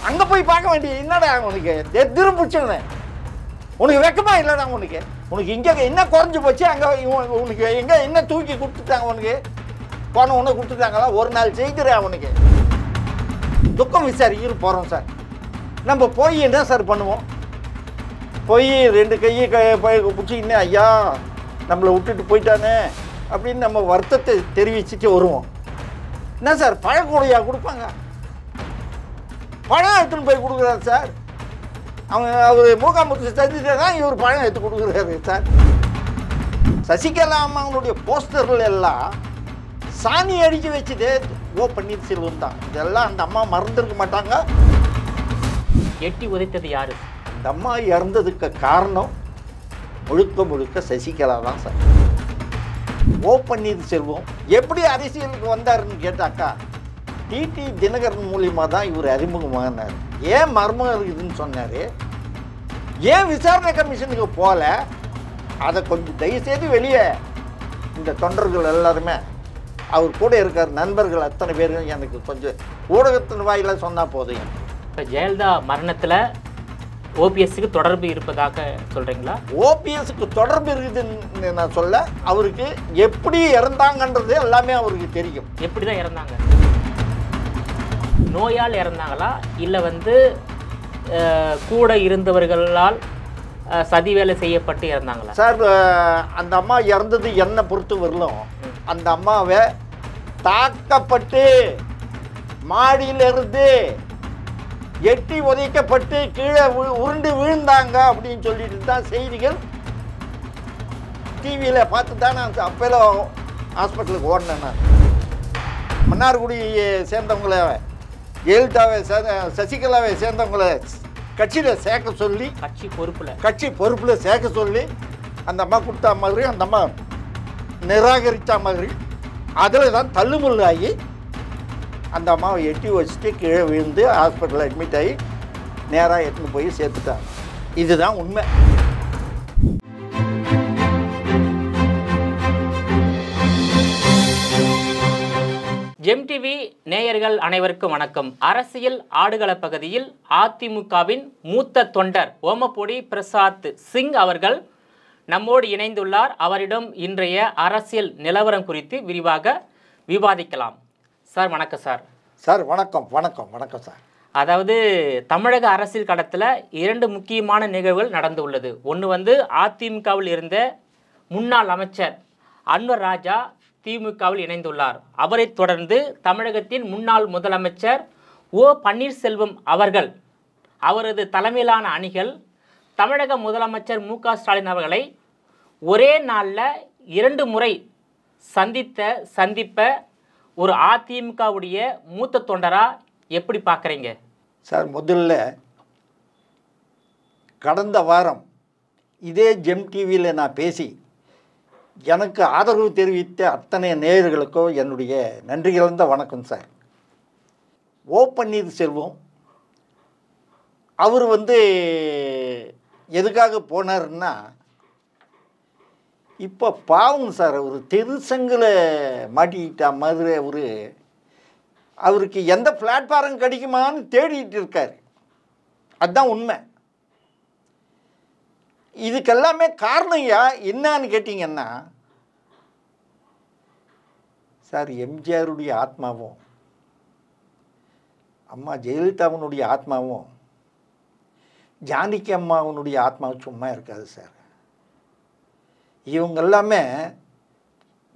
அங்கே போய் பார்க்க வேண்டிய என்னடா உனக்கு எதிரும் பிடிச்சவனே, உனக்கு வெக்கமா இல்லைடா உனக்கு? உனக்கு இங்கே என்ன குறைஞ்சி போச்சு? அங்கே உனக்கு எங்கே என்ன தூக்கி கொடுத்துட்டாங்க? உனக்கு போன ஒன்று கொடுத்துட்டாங்களா? ஒரு நாள் செய்கிறேன் அவனுக்கு துக்கம் விசாரிக்கிற போகிறோம் சார். நம்ம போய் என்ன சார் பண்ணுவோம்? போய் ரெண்டு கையை பிடிச்சிக்கின்னு ஐயா நம்மளை விட்டுட்டு போயிட்டானே அப்படின்னு நம்ம வருத்தத்தை தெரிவிச்சுட்டு வருவோம். என்ன சார் பழக்கூடையாக கொடுப்பாங்க? பழம் எடுத்துன்னு போய் கொடுக்குறாரு சார். அவர் மூகாமுத்து செஞ்சுட்டு தான் இவர் பழம் எடுத்து கொடுக்குறாரு சார். சசிகலா அம்மாவனுடைய போஸ்டர்கள் எல்லாம் சாணி அடிக்க வச்சுட்டு ஓ பன்னீர்செல்வம் தான். இதெல்லாம் அந்த அம்மா மறந்துருக்க மாட்டாங்க. எட்டி உதைத்தது யாரு? அந்த அம்மா இறந்ததுக்கு காரணம் முழுக்க முழுக்க சசிகலா தான் சார். ஓ பன்னீர்செல்வம் எப்படி அரசியலுக்கு வந்தாருன்னு கேட்டாக்கா டிடி தினகரன் மூலியமாக தான் இவர் அறிமுகமானார். ஏன் மர்மம் இருக்குதுன்னு சொன்னார். ஏன் விசாரணை கமிஷனுக்கு போகல? அதை கொஞ்சம் தயவுசெய்து வெளியே இந்த தொண்டர்கள் எல்லாருமே அவர் கூட இருக்கார் நண்பர்கள் அத்தனை பேரும் எனக்கு கொஞ்சம் ஊடகத்தின் வாயில சொன்னால் போதும். இப்போ ஜெயலலிதா மரணத்தில் ஓபிஎஸ்க்கு தொடர்பு இருப்பதாக சொல்கிறீங்களா? ஓபிஎஸ்க்கு தொடர்பு இருக்குதுன்னு நான் சொல்ல, அவருக்கு எப்படி இறந்தாங்கன்றது எல்லாமே அவருக்கு தெரியும். எப்படி தான் இறந்தாங்க? நோயால் இறந்தாங்களா இல்லை கூட இருந்தவர்களால் சதி வேலை செய்யப்பட்டு இறந்தாங்களா? சார் அந்த அம்மா இறந்தது என்னை பொறுத்து வரலும் அந்த அம்மாவை தாக்கப்பட்டு மாடியிலிருந்து எட்டி உதைக்கப்பட்டு கீழே உருண்டு விழுந்தாங்க அப்படின்னு சொல்லிட்டு தான் செய்திகள் டிவியில் பார்த்து தான் நான் அப்போலாம் ஹாஸ்பிட்டலுக்கு ஓடினேன். நான் மன்னார்குடியை சேர்ந்தவங்கள ஜெயலலிதாவை சசிகலாவை சேர்ந்தவங்களை கட்சியில் சேர்க்க சொல்லி கட்சி பொறுப்பில் சேர்க்க சொல்லி அந்த அம்மா கொடுத்தா மாதிரி அந்த அம்மா நிராகரித்த மாதிரி அதில் தான் தள்ளுமுள்ளு ஆகி அந்த அம்மாவை எட்டி வச்சுட்டு கீழே விழுந்து ஹாஸ்பிட்டலில் அட்மிட் ஆகி நேராக எடுத்துன்னு போய் சேர்த்துட்டாங்க. இதுதான் உண்மை. ஜெம் டிவி நேயர்கள் அனைவருக்கும் வணக்கம். அரசியல் ஆடுகள பகுதியில் அதிமுகவின் மூத்த தொண்டர் ஓமப்பொடி பிரசாத் சிங் அவர்கள் நம்மோடு இணைந்துள்ளார். அவரிடம் இன்றைய அரசியல் நிலவரம் குறித்து விரிவாக விவாதிக்கலாம். சார் வணக்கம். சார் வணக்கம் வணக்கம் வணக்கம் சார். அதாவது தமிழக அரசியல் களத்தில் இரண்டு முக்கியமான நிகழ்வுகள் நடந்து உள்ளது. ஒன்று அதிமுகவில் இருந்த முன்னாள் அமைச்சர் அன்வர் ராஜா திமுகவில் இணைந்துள்ளார். அவரை தொடர்ந்து தமிழகத்தின் முன்னாள் முதலமைச்சர் ஓ பன்னீர்செல்வம் அவர்கள் அவரது தலைமையிலான அணிகள் தமிழக முதலமைச்சர் மு.க. ஸ்டாலின் அவர்களை ஒரே நாளில் 2 முறை சந்திப்ப ஒரு அதிமுகவுடைய மூத்த தொண்டரா எப்படி பார்க்குறீங்க சார்? முதல்ல கடந்த வாரம் இதே ஜெம் டிவியில் நான் பேசி எனக்கு ஆதரவு தெரிவித்த அத்தனை நேயர்களுக்கோ என்னுடைய நன்றி கலந்த வணக்கம் சார். ஓ பன்னீர்செல்வம் அவர் எதுக்காக போனார்னா, இப்போ பாவம் சார், அவர் தெருசங்கில் மாட்டிக்கிட்ட மாதிரி அவருக்கு எந்த பிளாட்ஃபாரம் கிடைக்குமான்னு தேடிட்டு இருக்கார். அதுதான் உண்மை. இதுக்கெல்லாமே காரணம் என்னன்னு கேட்டிங்கன்னா சார், எம்ஜிஆருடைய ஆத்மாவும் அம்மா ஜெயலலிதாவினுடைய ஆத்மாவும் ஜானகி அம்மாவனுடைய ஆத்மாவும் சும்மா இருக்காது சார். இவங்க எல்லாமே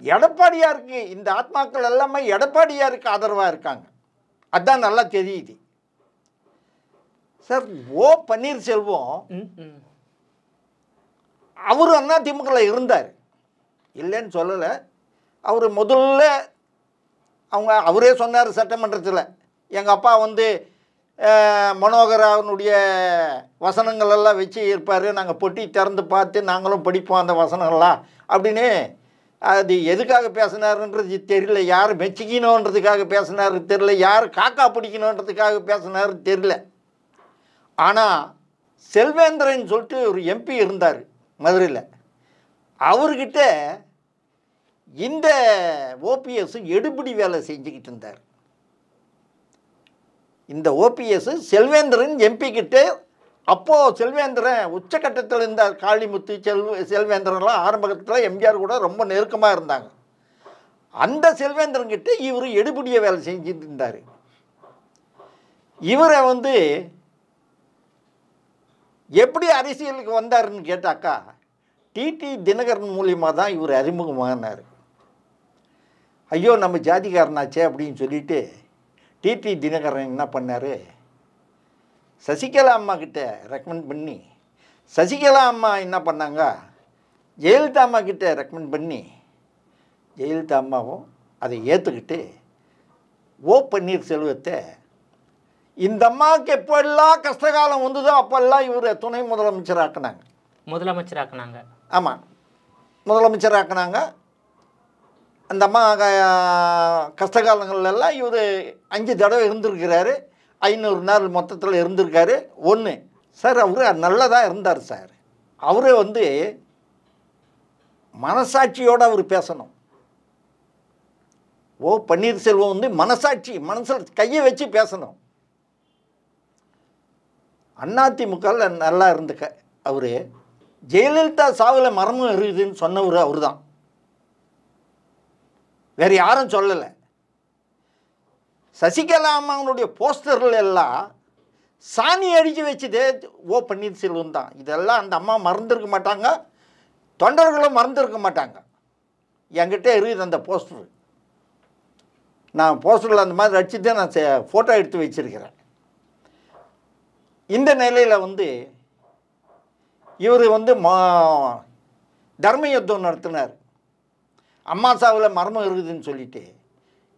எடப்பாடியாருக்கு, இந்த ஆத்மாக்கள் எல்லாமே எடப்பாடியாருக்கு ஆதரவாக இருக்காங்க. அதுதான் நல்லா தெரியுது சார். ஓ பன்னீர்செல்வம் அவர் அதிமுகவில் இருந்தார், இல்லைன்னு சொல்லலை. அவர் முதல்ல அவரே சொன்னார் சட்டமன்றத்தில், எங்கள் அப்பா மனோகரனுடைய வசனங்கள் எல்லாம் வச்சு இருப்பார், நாங்கள் பொட்டி திறந்து பார்த்து நாங்களும் படிப்போம் அந்த வசனங்கள்லாம் அப்படின்னு. அது எதுக்காக பேசினாருன்றது தெரியல, யார் மெச்சிக்கணுன்றதுக்காக பேசினாரு தெரியல, யார் காக்கா பிடிக்கணுன்றதுக்காக பேசினாரு தெரியல. ஆனால் செல்வேந்திரன் சொல்லிட்டு ஒரு எம்பி இருந்தார் மதுரையில், அவர்கிட்ட இந்த ஓபிஎஸ் எடுபிடி வேலை செஞ்சுக்கிட்டு இருந்தார். இந்த ஓபிஎஸ் செல்வேந்திரன் எம்பி கிட்டே அப்போது செல்வேந்திரன் உச்சக்கட்டத்தில் இருந்தார். காளிமுத்து செல்வேந்திரன்லாம் ஆரம்பத்தில் எம்ஜிஆர் கூட ரொம்ப நெருக்கமாக இருந்தாங்க. அந்த செல்வேந்திரன் கிட்ட இவர் எடுபடிய வேலை செஞ்சுட்டு இருந்தார். இவரை வந்து எப்படி அரசியலுக்கு வந்தாருன்னு கேட்டாக்கா டிடி தினகரன் மூலியமாக தான் இவர் அறிமுகமானார். ஐயோ நம்ம ஜாதிகாரனாச்சே அப்படின்னு சொல்லிட்டு டிடி தினகரன் என்ன பண்ணார், சசிகலா அம்மா கிட்ட ரெக்கமெண்ட் பண்ணி, சசிகலா அம்மா என்ன பண்ணாங்க, ஜெயலலிதா அம்மா கிட்ட ரெக்கமெண்ட் பண்ணி, ஜெயலலிதா அம்மாவும் அதை ஏற்றுக்கிட்டு ஓ பன்னீர்செல்வத்தை இந்த அம்மாவுக்கு எப்பெல்லாம் கஷ்டகாலம் வந்ததோ அப்பெல்லாம் இவர் துணை முதலமைச்சராக்குனாங்க. ஆமாம், முதலமைச்சராக்குனாங்க. அந்த அம்மா கஷ்டகாலங்கள்லாம் இவர் 5 தடவை இருந்திருக்கிறாரு. 500 நாள் மொத்தத்தில் இருந்திருக்காரு. ஒன்று சார், அவர் நல்லதாக இருந்தார் சார். அவரே வந்து மனசாட்சியோடு அவர் பேசணும். ஓ பன்னீர்செல்வம் வந்து மனசில் கையை வச்சு பேசணும். அதிமுகவில் நல்லா இருந்துக்க அவர் ஜெயலலிதா சாவில் மர்மம் இருக்குதுன்னு சொன்னவர் அவர் தான், வேறு யாரும் சொல்லலை. சசிகலா அம்மாவனுடைய போஸ்டர்கள் எல்லாம் சாணி அடித்து வச்சதே ஓ பன்னீர்செல்வம் தான். இதெல்லாம் அந்த அம்மா மறந்துருக்க மாட்டாங்க, தொண்டர்களும் மறந்துருக்க மாட்டாங்க. என்கிட்ட இருக்குது அந்த போஸ்டர். நான் போஸ்டரில் அந்த மாதிரி அடிச்சுட்டு நான் ஃபோட்டோ எடுத்து வச்சுருக்கிறேன். இந்த நிலையில் வந்து இவர் வந்து தர்ம யுத்தம் நடத்தினார். அம்மா சாவில் மர்மம் இருக்குதுன்னு சொல்லிட்டு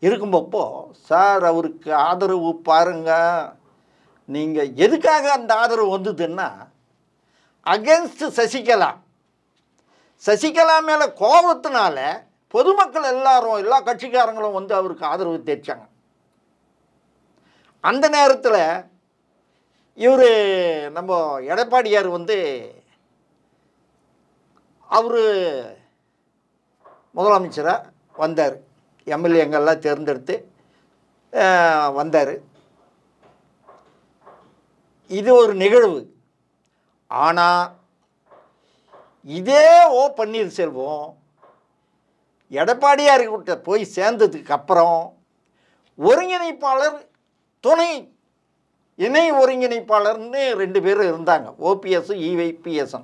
இருக்கும்போப்போ, சார் அவருக்கு ஆதரவு பாருங்க. நீங்கள் எதுக்காக அந்த ஆதரவு வந்ததுன்னா, அகென்ஸ்ட் சசிகலா மேலே கோபத்தினால பொதுமக்கள் எல்லாரும் எல்லா கட்சிக்காரங்களும் வந்து அவருக்கு ஆதரவு தெரிச்சாங்க. அந்த நேரத்தில் இவர் நம்ம எடப்பாடியார் வந்து அவர் முதலமைச்சராக வந்தார். எம்எல்ஏங்கள்லாம் தேர்ந்தெடுத்து வந்தார். இது ஒரு நிகழ்வு. ஆனால் இதே ஓ பன்னீர்செல்வம் எடப்பாடியார்கிட்ட போய் சேர்ந்ததுக்கு அப்புறம் ஒருங்கிணைப்பாளர், துணை இணை ஒருங்கிணைப்பாளர்னு 2 பேர் இருந்தாங்க, ஓபிஎஸ் இபிஎஸ்.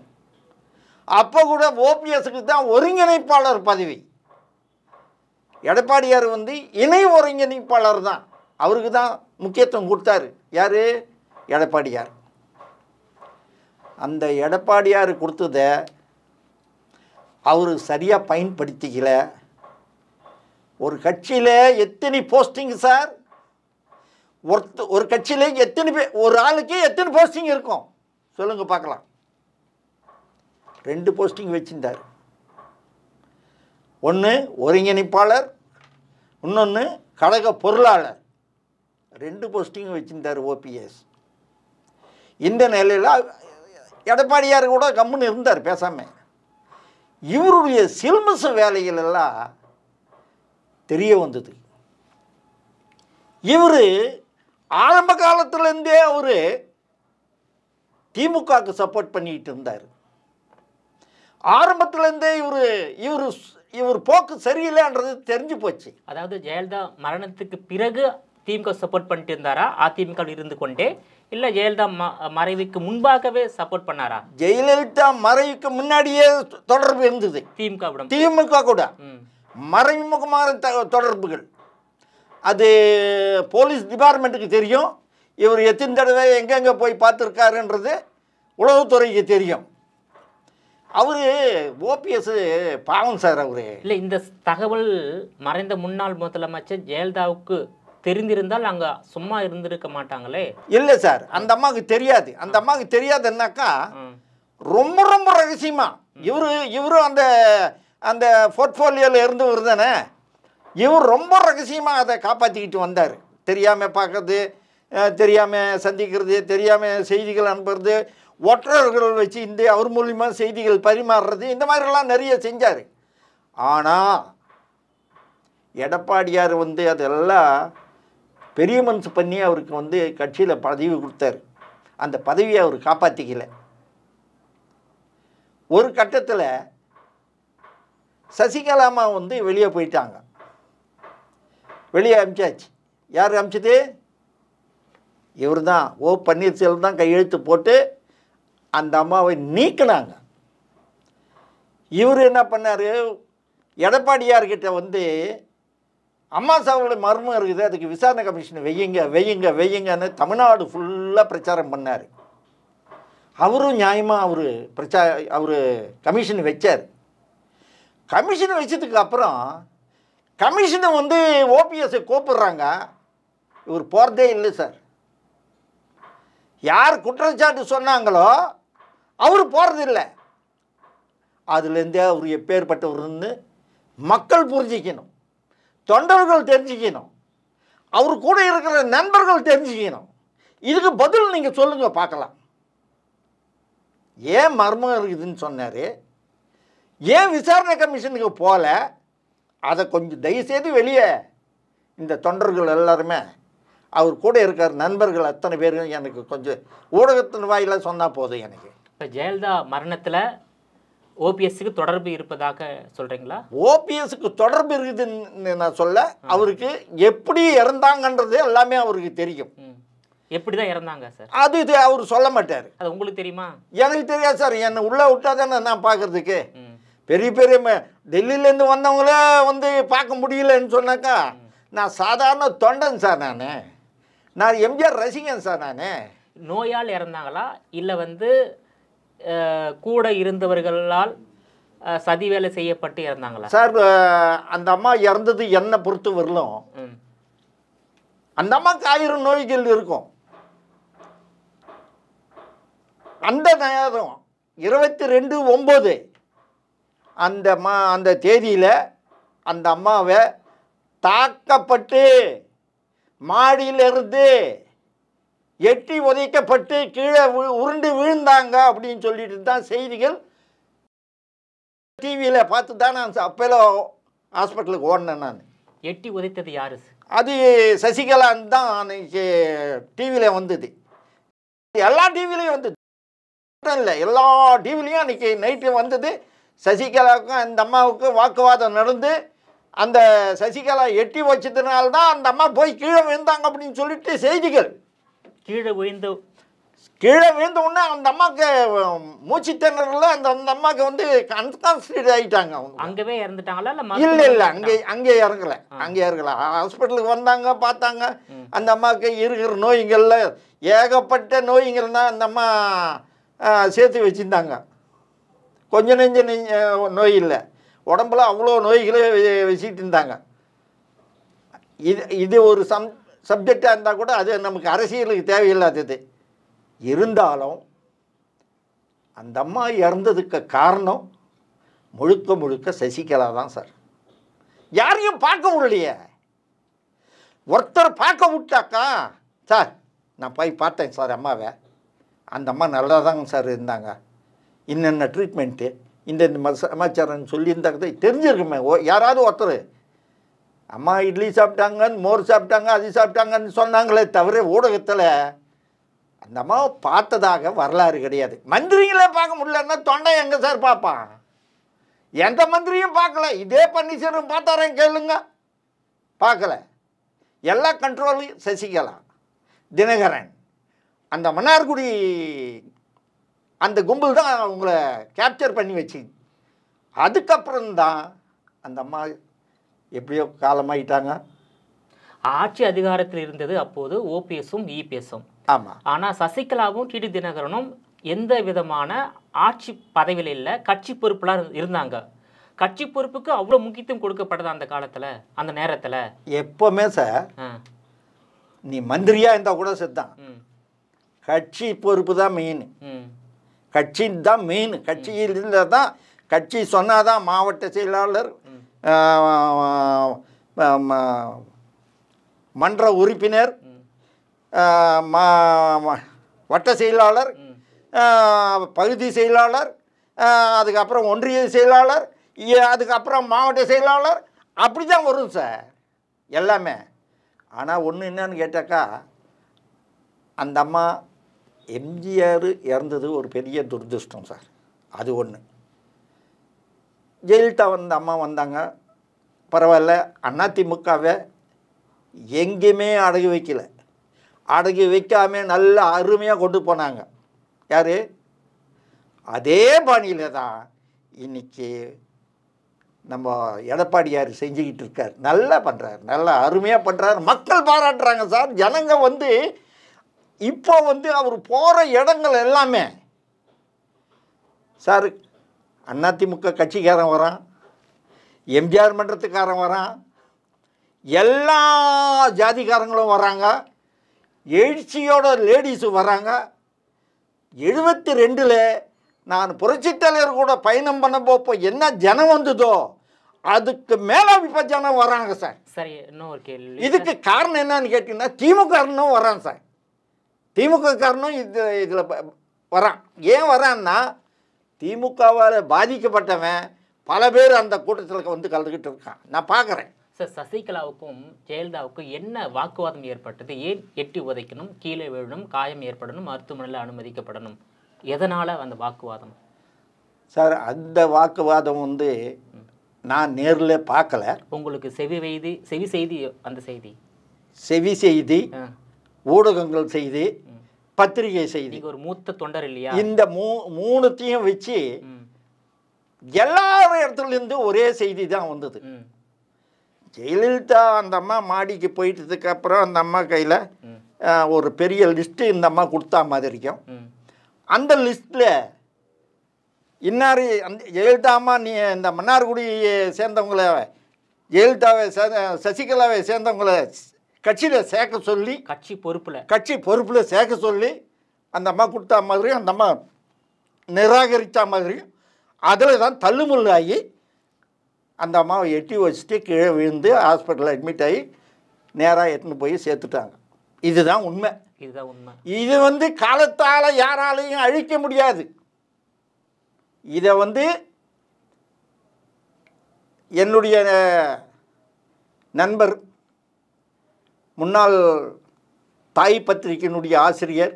அப்போ கூட ஓபிஎஸ்க்கு தான் ஒருங்கிணைப்பாளர் பதவி. எடப்பாடியார் வந்து இணை ஒருங்கிணைப்பாளர் தான், அவருக்கு தான் முக்கியத்துவம் கொடுத்தாரு. யார்? எடப்பாடியார். அந்த எடப்பாடியார் கொடுத்ததை அவர் சரியாக பயன்படுத்திக்கல. ஒரு கட்சியில் எத்தனை போஸ்டிங் சார்? ஒரு கட்சியில் எத்தனை பேர், ஒரு ஆளுக்கு எத்தனை போஸ்டிங் இருக்கும் சொல்லுங்கள் பார்க்கலாம். 2 போஸ்டிங் வச்சுருந்தார். ஒன்று ஒருங்கிணைப்பாளர், இன்னொன்று கழக பொருளாளர். 2 போஸ்டிங் வச்சுருந்தார் ஓபிஎஸ். இந்த நிலையில் எடப்பாடியார் கூட கம்முன்னு இருந்தார் பேசாமல். இவருடைய சில்மிச வேலைகள் எல்லாம் தெரிய வந்தது. இவர் ஆரம்ப காலத்திலேருந்தே அவர் திமுகவுக்கு சப்போர்ட் பண்ணிக்கிட்டு இருந்தார். ஆரம்பத்திலேருந்தே இவர் போக்கு சரியில்லைன்றது தெரிஞ்சு போச்சு. அதாவது ஜெயலலிதா மரணத்துக்கு பிறகு திமுக சப்போர்ட் பண்ணிட்டு இருந்தாரா, அதிமுக இருந்து கொண்டே, இல்லை ஜெயலலிதா மறைவுக்கு முன்பாகவே சப்போர்ட் பண்ணாரா? ஜெயலலிதா மறைவுக்கு முன்னாடியே தொடர்பு இருந்தது திமுக கூட. மறைமுகமான தொடர்புகள். அது போலீஸ் டிபார்ட்மெண்ட்டுக்கு தெரியும். இவர் எத்தனை தடவை எங்கெங்கே போய் பார்த்துருக்காருன்றது உளவுத்துறைக்கு தெரியும். அவர் ஓபிஎஸ் பாவம் சார். அவர் இல்லை, இந்த தகவல் மறைந்த முன்னாள் முதலமைச்சர் ஜெயலலிதாவுக்கு தெரிந்திருந்தால் அங்கே சும்மா இருந்திருக்க மாட்டாங்களே. இல்லை சார், அந்த அம்மாவுக்கு தெரியாது. அந்த அம்மாவுக்கு தெரியாதுன்னாக்கா ரொம்ப ரொம்ப ரகசியமா இவரும் அந்த அந்த போர்ட்ஃபோலியோவில் இருந்து வருதானே, இவர் ரொம்ப ரகசியமாக அதை காப்பாற்றிக்கிட்டு வந்தார். தெரியாமல் பார்க்கறது, தெரியாமல் சந்திக்கிறது, தெரியாமல் செய்திகள் அனுப்புறது, ஒற்றர்கள் வச்சு இந்த அவர் மூலியமாக செய்திகள் பரிமாறுறது, இந்த மாதிரிலாம் நிறைய செஞ்சார். ஆனால் எடப்பாடியார் வந்து அதெல்லாம் பெரிய மனசு பண்ணி அவருக்கு வந்து கட்சியில் பதவி கொடுத்தாரு. அந்த பதவியை அவர் காப்பாற்றிக்கல. ஒரு கட்டத்தில் சசிகலாமா வந்து வெளியே போயிட்டாங்க. வெளியே அனுப்பிச்சாச்சு. யார் அனுப்பிச்சது? இவர் தான். ஓ பன்னீர்செல்வம் தான் கையெழுத்து போட்டு அந்த அம்மாவை நீக்கினாங்க. இவர் என்ன பண்ணார்? எடப்பாடியார்கிட்ட வந்து அம்மா சாவோட மர்மம் இருக்குது, அதுக்கு விசாரணை கமிஷன் வெய்யுங்கன்னு தமிழ்நாடு ஃபுல்லாக பிரச்சாரம் பண்ணார். அவரும் நியாயமாக அவர் கமிஷன் வச்சார். கமிஷன் வச்சதுக்கு அப்புறம் கமிஷனை வந்து ஓபிஎஸ்ஸை கூப்பிடுறாங்க. இவர் போகிறதே இல்லை சார். யார் குற்றச்சாட்டு சொன்னாங்களோ அவர் போகிறதில்லை. அதுலேருந்தே அவர் எப்பேற்பட்டவர்னு மக்கள் புரிஞ்சிக்கணும், தொண்டர்கள் தெரிஞ்சுக்கணும், அவர் கூட இருக்கிற நண்பர்கள் தெரிஞ்சுக்கணும். இதுக்கு பதில் நீங்கள் சொல்லுங்கள் பார்க்கலாம். ஏன் மர்மம் இருக்குதுன்னு சொன்னார், ஏன் விசாரணை கமிஷனுக்கு போகல, அதை கொஞ்சம் தயவுசெய்து வெளியே இந்த தொண்டர்கள் எல்லாருமே அவர் கூட இருக்கிற நண்பர்கள் அத்தனை பேரும் எனக்கு கொஞ்சம் ஊடகத்தின் வாயில சொன்னால் போதும். எனக்கு இப்போ ஜெயலலிதா மரணத்தில் ஓபிஎஸ்க்கு தொடர்பு இருப்பதாக சொல்கிறீங்களா? ஓபிஎஸ்க்கு தொடர்பு இருக்குதுன்னு நான் சொல்ல, அவருக்கு எப்படி இறந்தாங்கன்றது எல்லாமே அவருக்கு தெரியும். எப்படி தான் இறந்தாங்க சார்? அது இது அவர் சொல்ல மாட்டார். அது உங்களுக்கு தெரியுமா? எனக்கு தெரியாது சார். என்னை உள்ளே விட்டா தானே நான் பார்க்குறதுக்கு. பெரிய பெரிய டெல்லியிலேருந்து வந்தவங்களே வந்து பார்க்க முடியலன்னு சொன்னாக்கா நான் சாதாரண தொண்டன் சார். நான் எம்ஜிஆர் ரசிகன் சார். நான் நோயால் இறந்தாங்களா இல்லை வந்து கூட இருந்தவர்களால் சதி வேலை செய்யப்பட்டு இறந்தாங்களா சார்? அந்த அம்மா இறந்தது என்னை பொறுத்து வரலும் அந்த அம்மாவுக்கு 1000 நோய்கள் இருக்கும். அந்த நேரம் 22/9 அந்த தேதியில் அந்த அம்மாவை தாக்கப்பட்டு மாடியிலிருந்து எட்டி உதைக்கப்பட்டு கீழே உருண்டு விழுந்தாங்க அப்படின்னு சொல்லிட்டு தான் செய்திகள் டிவியில் பார்த்து தான் நான் அப்போல ஹாஸ்பிட்டலுக்கு ஓடினேன். நான் எட்டி உதைத்தது யாரு? அது சசிகலான்னு தான் அன்னைக்கு டிவியில் வந்தது. எல்லா டிவிலையும் வந்தது இல்லை, எல்லா டிவிலையும் அன்றைக்கி நைட்டு வந்தது. சசிகலாவுக்கும் அந்த அம்மாவுக்கும் வாக்குவாதம் நடந்து அந்த சசிகலா எட்டி வச்சதுனால்தான் அந்த அம்மா போய் கீழே விழுந்தாங்க அப்படின்னு சொல்லிட்டு செய்திகள். கீழே விழுந்த உடனே அந்த அம்மாவுக்கு மூச்சு திணறல. அந்த அம்மாவுக்கு வந்து அன்கான்ஸ்டியூட் ஆகிட்டாங்க. அவங்க அங்கவே இறந்துட்டாங்களா? இல்லை அங்கே இறங்கலை. ஹாஸ்பிட்டலுக்கு வந்தாங்க, பார்த்தாங்க. அந்த அம்மாவுக்கு இருக்கிற நோய்களில் ஏகப்பட்ட நோய்கள் தான் அந்த அம்மா சேர்த்து வச்சுருந்தாங்க. கொஞ்சம் நெஞ்ச நோய் இல்லை, உடம்புல அவ்வளோ நோய்களே வச்சுட்டு இருந்தாங்க. இது ஒரு சப்ஜெக்டாக இருந்தால் கூட அது நமக்கு அரசியலுக்கு தேவையில்லாதது. இருந்தாலும் அந்த அம்மா இறந்ததுக்கு காரணம் முழுக்க சசிகலா தான் சார். யாரையும் பார்க்க முடியலையே. ஒருத்தர் பார்க்க விட்டாக்கா, சார் நான் போய் பார்த்தேன் சார் அம்மாவை, அந்த அம்மா நல்லா தாங்க சார் இருந்தாங்க, இன்னென்ன ட்ரீட்மெண்ட்டு இந்த சமாச்சாரம்னு சொல்லியிருந்தாங்க தெரிஞ்சிருக்குமே. யாராவது ஒருத்தர் அம்மா இட்லி சாப்பிட்டாங்கன்னு, மோர் சாப்பிட்டாங்க, அது சாப்பிட்டாங்கன்னு சொன்னாங்களே தவிர ஊடகத்தில் அந்த அம்மாவை பார்த்ததாக வரலாறு கிடையாது. மந்திரிங்களே பார்க்க முடியலன்னா தொண்டை எங்கே சார் பார்ப்பான்? எந்த மந்திரியும் பார்க்கல. இதே பன்னீர்செல்வம் பார்த்தாரேன் கேளுங்க, பார்க்கல. எல்லா கண்ட்ரோலையும் சசிகலா, தினகரன், அந்த மன்னார்குடி அந்த கும்பல் தான் அவங்கள கேப்சர் பண்ணி வச்சு. அதுக்கப்புறம்தான் அந்த அம்மா எப்படியோ காலமாயிட்டாங்க. ஆட்சி அதிகாரத்தில் இருந்தது அப்போது ஓபிஎஸும் இபிஎஸும். ஆமாம். ஆனால் சசிகலாவும் டிடி தினகரனும் எந்த விதமான ஆட்சி பதவியில் இல்லை, கட்சி பொறுப்புலாம் இருந்தாங்க. கட்சி பொறுப்புக்கு அவ்வளோ முக்கியத்துவம் கொடுக்கப்பட்டது அந்த காலத்தில், அந்த நேரத்தில். எப்போவுமே சார் நீ மந்திரியாக இருந்தால் கூட செத்தான், கட்சி பொறுப்பு தான் மெயின். கட்சி தான் மெயின். கட்சியில் இருந்தால் தான், கட்சி சொன்னாதான் மாவட்ட செயலாளர், மன்ற உறுப்பினர், வட்ட செயலாளர், பகுதி செயலாளர், அதுக்கப்புறம் ஒன்றிய செயலாளர், அதுக்கப்புறம் மாவட்ட செயலாளர், அப்படி தான் வரும் சார் எல்லாமே. ஆனால் ஒன்று என்னன்னு கேட்டாக்கா, அந்த அம்மா எம்ஜிஆர் இறந்தது ஒரு பெரிய துரதிருஷ்டம் சார். அது ஒன்று. ஜெயலலிதா அம்மா வந்தாங்க, பரவாயில்ல. அதிமுகவை எங்கேயுமே அடகு வைக்கல. அடகு வைக்காம நல்ல அருமையாக கொண்டு போனாங்க. யார்? அதே பாணியில் தான் இன்றைக்கி நம்ம எடப்பாடியார் செஞ்சுக்கிட்டு இருக்கார். நல்லா பண்ணுறாரு, நல்லா அருமையாக பண்ணுறாரு. மக்கள் பாராட்டுறாங்க சார். ஜனங்க வந்து இப்போ வந்து அவர் போகிற இடங்கள் எல்லாமே சார், அதிமுக கட்சிக்காரன் வரான், எம்ஜிஆர் மன்றத்துக்காரன் வரான், எல்லா ஜாதிக்காரங்களும் வராங்க, எழுச்சியோட லேடிஸு வராங்க. 72ல் நான் புரட்சித் தலைவர் கூட பயணம் பண்ண போப்போ என்ன ஜனம் வந்ததோ அதுக்கு மேலே இப்போ ஜனம் வராங்க சார். சரி, இன்னொரு கேள்வி. இதுக்கு காரணம் என்னன்னு கேட்டிங்கன்னா, திமுகனும் வரான் சார். திமுக காரனும் இதில் வரான். ஏன் வரான்னா, திமுகவால் பாதிக்கப்பட்டவன் பல பேர் அந்த கூட்டத்தில் வந்து கலந்துக்கிட்டு இருக்கான். நான் பார்க்குறேன் சார். சசிகலாவுக்கும் ஜெயலலிதாவுக்கும் என்ன வாக்குவாதம் ஏற்பட்டது? ஏன் எட்டி உதைக்கணும், கீழே விழணும், காயம் ஏற்படணும், மருத்துவமனையில் அனுமதிக்கப்படணும்? எதனால் அந்த வாக்குவாதம் சார்? அந்த வாக்குவாதம் வந்து நான் நேரில் பார்க்கல. உங்களுக்கு செவி செய்தி அந்த செய்தி செவி செய்தி, ஊடகங்கள் செய்தி, பத்திரிகை செய்தி. ஒரு மூத்த தொண்டர் இல்லையா? இந்த மூணுத்தையும் வச்சு எல்லா இடத்துலேருந்து ஒரே செய்தி தான் வந்தது. ஜெயலலிதா அந்த அம்மா மாடிக்கு போயிட்டதுக்கு அப்புறம் அந்த அம்மா கையில் ஒரு பெரிய லிஸ்ட்டு இந்த அம்மா கொடுத்தா மாதிரிக்கும். அந்த லிஸ்ட்டில் இன்னார் அந்த ஜெயலலிதா அம்மா நீ இந்த மன்னார்குடியை சேர்ந்தவங்களை, ஜெயலலிதாவை சசிகலாவை சேர்ந்தவங்களை கட்சியில் சேர்க்க சொல்லி, கட்சி பொறுப்பில் சேர்க்க சொல்லி அந்த அம்மா கொடுத்தா மாதிரி அந்த அம்மா நிராகரித்த மாதிரியும் அதில் தான் தள்ளுமுள்ளாகி அந்த அம்மாவை எட்டி வச்சுட்டு கீழே விழுந்து ஹாஸ்பிட்டலில் அட்மிட் ஆகி நேராக எடுத்துன்னு போய் சேர்த்துட்டாங்க. இதுதான் உண்மை. இது வந்து காலத்தால் யாராலையும் அழிக்க முடியாது. இதை வந்து என்னுடைய நண்பர், முன்னாள் தாய் பத்திரிகையினுடைய ஆசிரியர்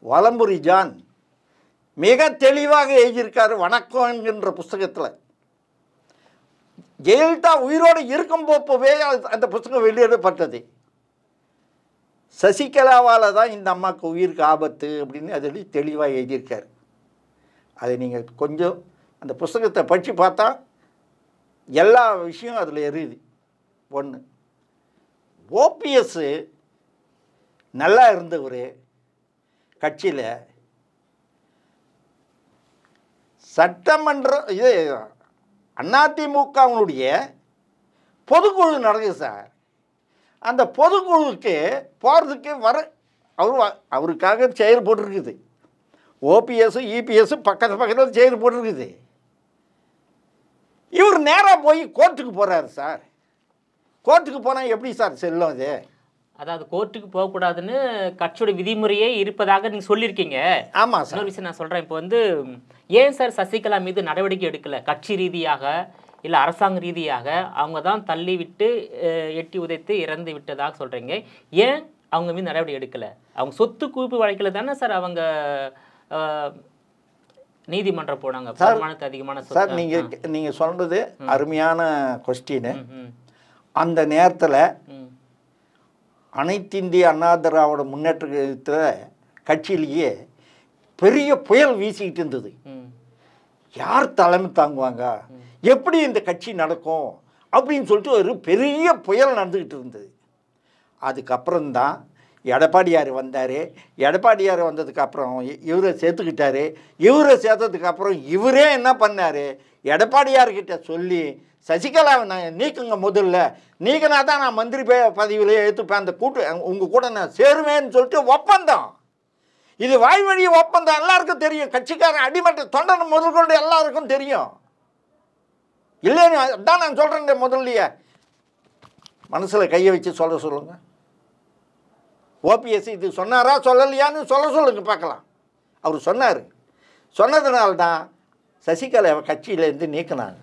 வலம்புரி ஜான் மிக தெளிவாக எழுதியிருக்காரு வணக்கம் என்கின்ற புஸ்தகத்தில். ஜெயலலிதா உயிரோடு இருக்கும்போப்பவே அந்த புஸ்தகம் வெளியிடப்பட்டது. சசிகலாவால் தான் இந்த அம்மாவுக்கு உயிருக்கு ஆபத்து அப்படின்னு அதில் தெளிவாக எழுதியிருக்கார். அதை நீங்கள் கொஞ்சம் அந்த புஸ்தகத்தை படித்து பார்த்தா எல்லா விஷயம் அதில் எரியுது. ஒன்று, ஓபிஎஸ் நல்லா இருந்தவர் கட்சியில் சட்டமன்ற இது அதிமுகவுடைய பொதுக்குழு நடக்குது சார். அந்த பொதுக்குழுவுக்கு போகிறதுக்கு அவருக்காக செயல் போட்டிருக்குது. ஓபிஎஸ் இபிஎஸ் பக்கத்தில் செயல் போட்டிருக்குது. இவர் நேராக போய் கோர்ட்டுக்கு போகிறாரு சார். கோர்ட்டுக்கு போனால் எப்படி சார் செல்லும் அது? அதாவது கோர்ட்டுக்கு போகக்கூடாதுன்னு கட்சியோட விதிமுறையே இருப்பதாக நீங்கள் சொல்லியிருக்கீங்க. ஆமாம் சார். இன்னொரு விஷயம் நான் சொல்கிறேன். இப்போ வந்து ஏன் சார் சசிகலா மீது நடவடிக்கை எடுக்கலை? கட்சி ரீதியாக இல்லை அரசாங்க ரீதியாக அவங்க தான் தள்ளி விட்டு எட்டி உதைத்து இறந்து விட்டதாக சொல்கிறீங்க. ஏன் அவங்க மீது நடவடிக்கை எடுக்கலை? அவங்க சொத்து குவிப்பு வழக்கில் தானே சார் அவங்க நீதிமன்றம் போனாங்க. வருமானத்துக்கு அதிகமான சார் நீங்கள் சொல்கிறது அருமையான கொஸ்டின். அந்த நேரத்தில் அனைத்து இந்திய அண்ணா திராவிட முன்னேற்றத்தில் கட்சியிலேயே பெரிய புயல் வீசிக்கிட்டு இருந்தது. யார் தலைமை தாங்குவாங்க, எப்படி இந்த கட்சி நடக்கும் அப்படின்னு சொல்லிட்டு ஒரு பெரிய புயல் நடந்துக்கிட்டு இருந்தது. அதுக்கப்புறம்தான் எடப்பாடியார் வந்தார். எடப்பாடியார் வந்ததுக்கப்புறம் இவரை சேர்த்துக்கிட்டாரு. இவரை சேர்த்ததுக்கப்புறம் இவரே என்ன பண்ணார், எடப்பாடியார்கிட்ட சொல்லி சசிகலாவை நான் நீக்குங்க, முதல்ல நீக்கினா தான் நான் மந்திரி பதவியிலே எடுத்துப்பேன், அந்த உங்கள் கூட நான் சேருவேன்னு சொல்லிட்டு ஒப்பந்தம். இது வாய் வழி ஒப்பந்தம், எல்லாருக்கும் தெரியும். கட்சிக்காரன் அடிமட்ட தொண்டன் முதல் கொண்டு எல்லாருக்கும் தெரியும். இல்லைன்னு தான் நான் சொல்கிறேன். முதல்லையே மனசில் கையை வச்சு சொல்லுங்க. ஓபிஎஸ் இது சொன்னாரா சொல்லலையான்னு சொல்லுங்க பார்க்கலாம். அவர் சொன்னார். சொன்னதுனால்தான் சசிகலாவை கட்சியிலேருந்து நீக்கினாங்க.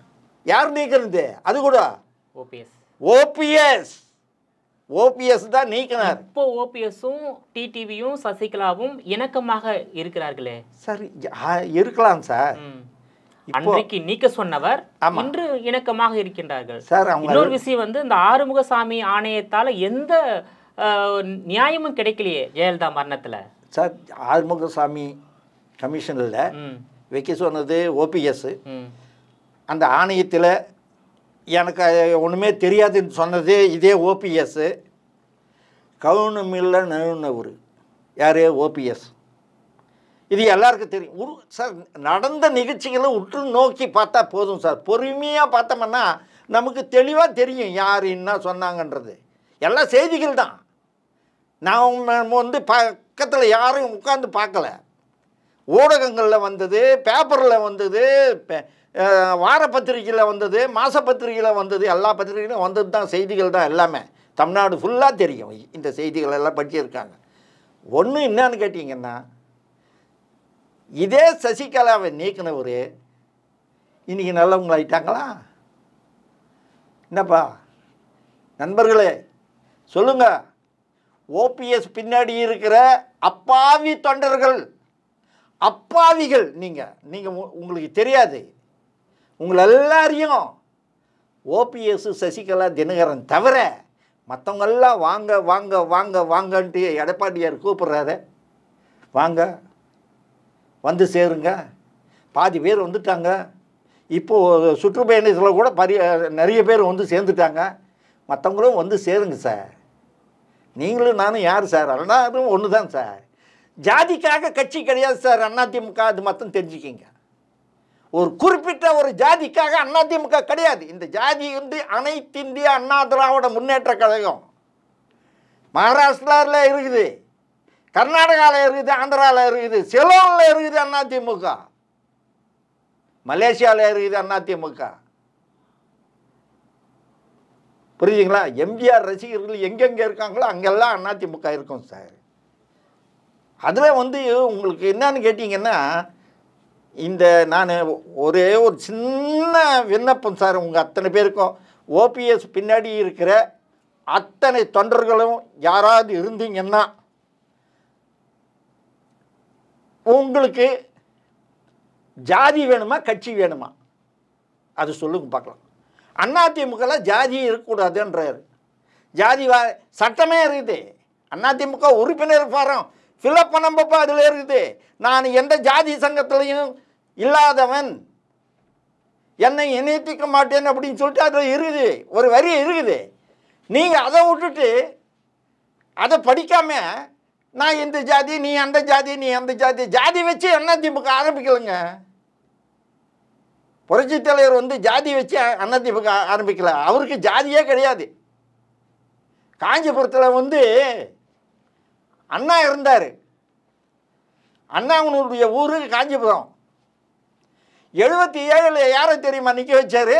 யார் நீக்கிறது? அது கூட ஓபிஎஸ். ஓபிஎஸ் தான் நீக்கினார். இப்போ ஓபிஎஸும் டிடிவியும் சசிகலாவும் இணக்கமாக இருக்கிறார்களே சார். இருக்கலாம் சார். அன்றைக்கு நீக்க சொன்னவர் இன்று இணக்கமாக இருக்கின்றார்கள் சார். இன்னொரு விஷயம் வந்து இந்த ஆறுமுகசாமி ஆணையத்தால எந்த நியாயமும் கிடைக்கலையே ஜெயலலிதா மரணத்துல சார். ஆறுமுகசாமி கமிஷனில் வைக்க சொன்னது ஓபிஎஸ். அந்த ஆணையத்தில் எனக்கு ஒன்றுமே தெரியாதுன்னு சொன்னது இதே ஓபிஎஸ். கவுனமில்ல நழுனவர் யார்? ஓபிஎஸ். இது எல்லாருக்கும் தெரியும் சார். நடந்த நிகழ்ச்சிகளை உற்று நோக்கி பார்த்தா போதும் சார். பொறுமையாக பார்த்தோம்னா நமக்கு தெளிவாக தெரியும் யார் என்ன சொன்னாங்கன்றது. எல்லாம் செய்திகள் தான். நான் வந்து பக்கத்தில் யாரும் உட்காந்து பார்க்கல. ஊடகங்களில் வந்தது, பேப்பரில் வந்தது, வார பத்திரிகையில் வந்தது, மாத பத்திரிகையில் வந்தது, எல்லா பத்திரிகையிலும் வந்தது தான் செய்திகள் தான் எல்லாமே. தமிழ்நாடு ஃபுல்லாக தெரியும் இந்த செய்திகள் எல்லாம் படிச்சிருக்காங்க. ஒன்று என்னன்னு கேட்டிங்கன்னா, இதே சசிகலாவை நீக்கினவர் இன்றைக்கி நல்லவங்களாயிட்டாங்களா? என்னப்பா நண்பர்களே சொல்லுங்கள். ஓபிஎஸ் பின்னாடி இருக்கிற அப்பாவி தொண்டர்கள், அப்பாவிகள் நீங்கள் உங்களுக்கு தெரியாது. உங்களை எல்லாரையும் ஓபிஎஸ் சசிகலா தினகரன் தவிர மற்றவங்கெல்லாம் வாங்க வாங்க வாங்க வாங்கன்ட்டு எடப்பாடியார் கூப்பிட்றாரு. வாங்க வந்து சேருங்க. பாதி பேர் வந்துட்டாங்க. இப்போது சுற்றுப்பயணத்தில் கூட நிறைய பேர் வந்து சேர்ந்துட்டாங்க. மற்றவங்களும் வந்து சேருங்க சார். நீங்களும் நானும் யார் சார்? எல்லாரும் ஒன்று தான் சார். ஜாதிக்காக கட்சி கிடையாது சார் அதிமுக. அது மட்டும் தெரிஞ்சுக்கிங்க. ஒரு குறிப்பிட்ட ஒரு ஜாதிக்காக அதிமுக கிடையாது. இந்த ஜாதி வந்து அனைத்து இந்திய அண்ணா திராவிட முன்னேற்ற கழகம். மகாராஷ்டிராவில் இருக்குது, கர்நாடகாவில் இருக்குது, ஆந்திராவில் இருக்குது, சிலோனில் இருக்குது அதிமுக, மலேசியாவில் இருக்குது அதிமுக. புரியுதுங்களா? எம்ஜிஆர் ரசிகர்கள் எங்கெங்கே இருக்காங்களோ அங்கெல்லாம் அதிமுக இருக்கும் சார். அதில் வந்து உங்களுக்கு என்னன்னு கேட்டிங்கன்னா, இந்த நான் ஒரே ஒரு சின்ன விண்ணப்பம் சார் உங்கள் அத்தனை பேருக்கும். ஓபிஎஸ் பின்னாடி இருக்கிற அத்தனை தொண்டர்களும் யாராவது இருந்தீங்கன்னா, உங்களுக்கு ஜாதி வேணுமா கட்சி வேணுமா அது சொல்லுங்க பார்க்கலாம். அதிமுகவில் ஜாதி இருக்கக்கூடாதுன்றார். ஜாதி சட்டமே இருக்குது. அதிமுக உறுப்பினர் ஃபாரம் ஃபில்அப் பண்ணப்போ அதில் இருக்குது. நான் எந்த ஜாதி சங்கத்திலையும் இல்லாதவன், என்னை இணைத்திக்க மாட்டேன் அப்படின்னு சொல்லிட்டு அதில் இருக்குது, ஒரு வரி இருக்குது. நீங்கள் அதை விட்டுட்டு அதை படிக்காமல் நான் இந்த ஜாதி, நீ அந்த ஜாதி, நீ அந்த ஜாதி, ஜாதி வச்சு அதிமுக ஆரம்பிக்கலைங்க. புரட்சி தலைவர் வந்து ஜாதி வச்சு அதிமுக ஆரம்பிக்கல. அவருக்கு ஜாதியே கிடையாது. காஞ்சிபுரத்தில் வந்து அண்ணா இருந்தார். அண்ணாவனுடைய ஊர் காஞ்சிபுரம். 77 யாரை தெரியுமா நிற்க வச்சார்?